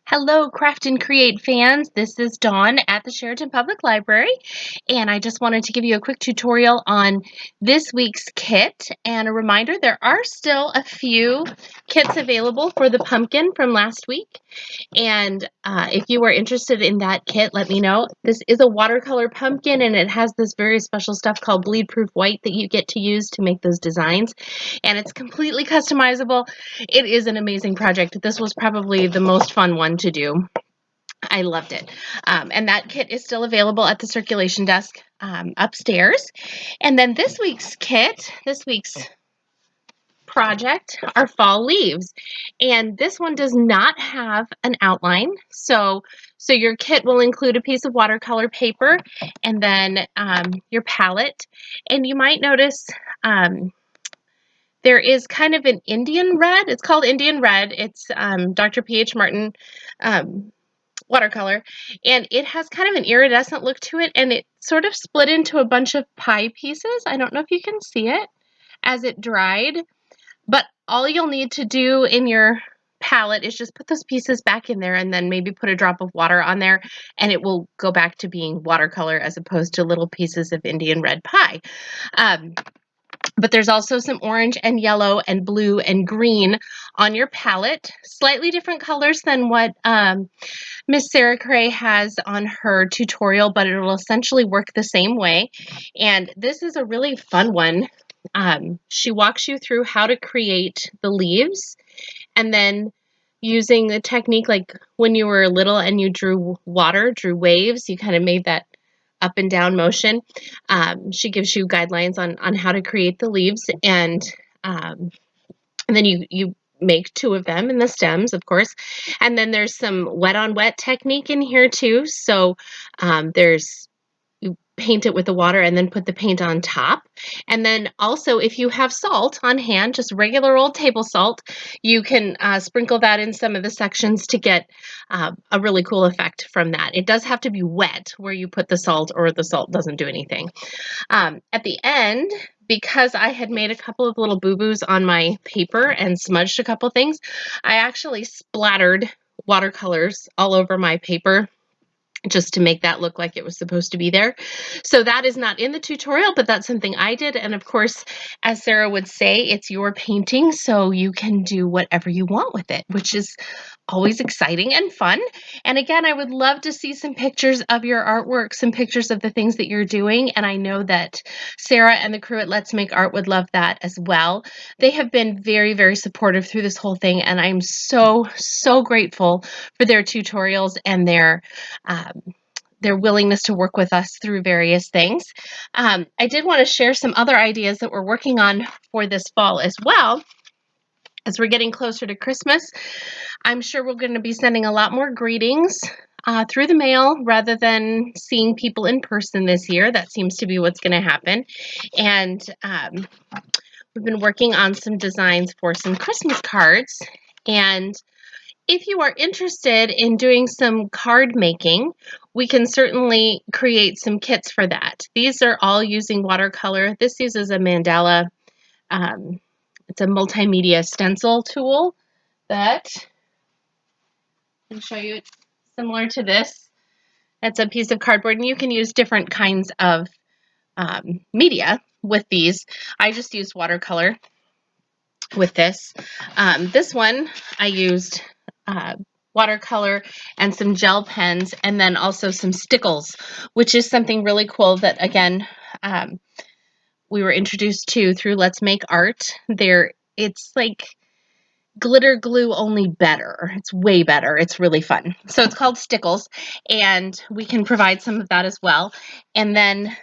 Hello, Craft and Create fans. This is Dawn at the Sheraton Public Library, and I just wanted to give you a quick tutorial on this week's kit. And a reminder, there are still a few kits available for the pumpkin from last week. And if you are interested in that kit, let me know. This is a watercolor pumpkin, and it has this very special stuff called bleed proof white that you get to use to make those designs. And it's completely customizable. It is an amazing project. This was probably the most fun one to do. I loved it. And that kit is still available at the circulation desk upstairs. And then this week's kit, this week's project are fall leaves, and this one does not have an outline, so your kit will include a piece of watercolor paper and then your palette. And you might notice there is kind of an Indian red. It's called Indian red. It's Dr. P.H. Martin watercolor, and it has kind of an iridescent look to it, and it sort of split into a bunch of pie pieces. I don't know if you can see it as it dried. But all you'll need to do in your palette is just put those pieces back in there and then maybe put a drop of water on there, and it will go back to being watercolor as opposed to little pieces of Indian red pie. But there's also some orange and yellow and blue and green on your palette, slightly different colors than what Miss Sarah Cray has on her tutorial, but it will essentially work the same way. And this is a really fun one. She walks you through how to create the leaves, and then using the technique like when you were little and you drew waves, you kind of made that up and down motion. She gives you guidelines on how to create the leaves, and then you make two of them in the stems, of course. And then there's some wet on wet technique in here too. So there's you paint it with the water and then put the paint on top. And then also, if you have salt on hand, just regular old table salt, you can sprinkle that in some of the sections to get a really cool effect from that. It does have to be wet where you put the salt, or the salt doesn't do anything. At the end, because I had made a couple of little boo-boos on my paper and smudged a couple things, I actually splattered watercolors all over my paper just to make that look like it was supposed to be there. So that is not in the tutorial, but that's something I did. And of course, as Sarah would say, it's your painting, so you can do whatever you want with it, which is always exciting and fun. And again, I would love to see some pictures of your artwork, some pictures of the things that you're doing. And I know that Sarah and the crew at Let's Make Art would love that as well. They have been very, very supportive through this whole thing, and I'm so, so grateful for their tutorials and their willingness to work with us through various things. I did want to share some other ideas that we're working on for this fall as well. As we're getting closer to Christmas, I'm sure we're going to be sending a lot more greetings through the mail rather than seeing people in person this year. That seems to be what's going to happen. And we've been working on some designs for some Christmas cards. And if you are interested in doing some card making, we can certainly create some kits for that. These are all using watercolor. This uses a mandala. It's a multimedia stencil tool that I can show you. It's similar to this. It's a piece of cardboard, and you can use different kinds of media with these. I just used watercolor with this. This one I used watercolor and some gel pens, and then also some stickles, which is something really cool that, again, we were introduced to through Let's Make Art. It's like glitter glue, only better. It's way better. It's really fun. So it's called Stickles, and we can provide some of that as well. And then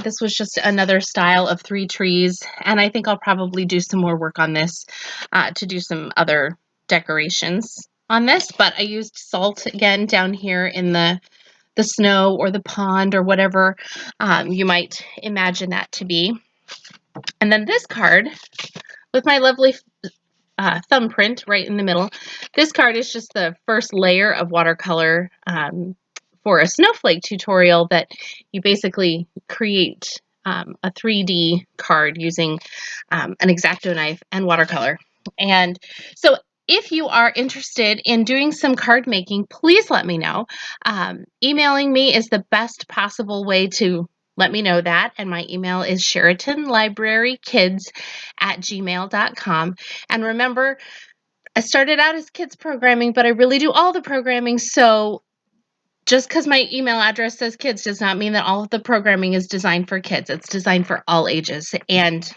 this was just another style of 3 trees, and I think I'll probably do some more work on this to do some other decorations on this. But I used salt again down here in the snow or the pond or whatever you might imagine that to be. And then this card with my lovely thumbprint right in the middle. This card is just the first layer of watercolor for a snowflake tutorial that you basically create a 3D card using an X-Acto knife and watercolor. And so if you are interested in doing some card making, please let me know. Emailing me is the best possible way to let me know that. And my email is SheratonLibraryKids@gmail.com. And remember, I started out as kids programming, but I really do all the programming. So just because my email address says kids does not mean that all of the programming is designed for kids. It's designed for all ages. And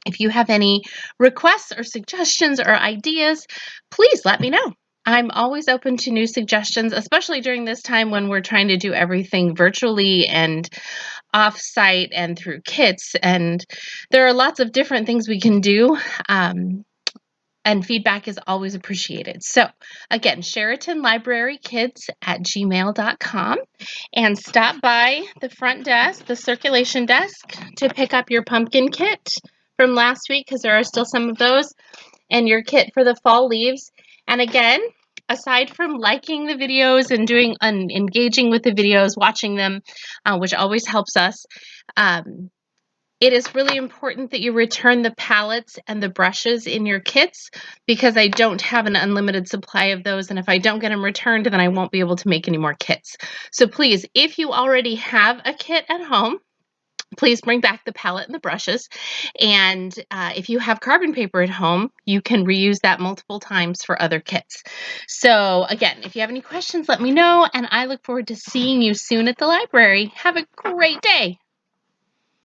if you have any requests or suggestions or ideas, please let me know. I'm always open to new suggestions, especially during this time when we're trying to do everything virtually and off-site and through kits. And there are lots of different things we can do. And feedback is always appreciated. So again, SheratonLibraryKids@gmail.com, and stop by the front desk, the circulation desk, to pick up your pumpkin kit from last week, because there are still some of those, and your kit for the fall leaves. And again, aside from liking the videos and doing engaging with the videos, watching them, which always helps us, it is really important that you return the palettes and the brushes in your kits, because I don't have an unlimited supply of those. And if I don't get them returned, then I won't be able to make any more kits. So please, if you already have a kit at home, please bring back the palette and the brushes. And if you have carbon paper at home, you can reuse that multiple times for other kits. So again, if you have any questions, let me know. And I look forward to seeing you soon at the library. Have a great day.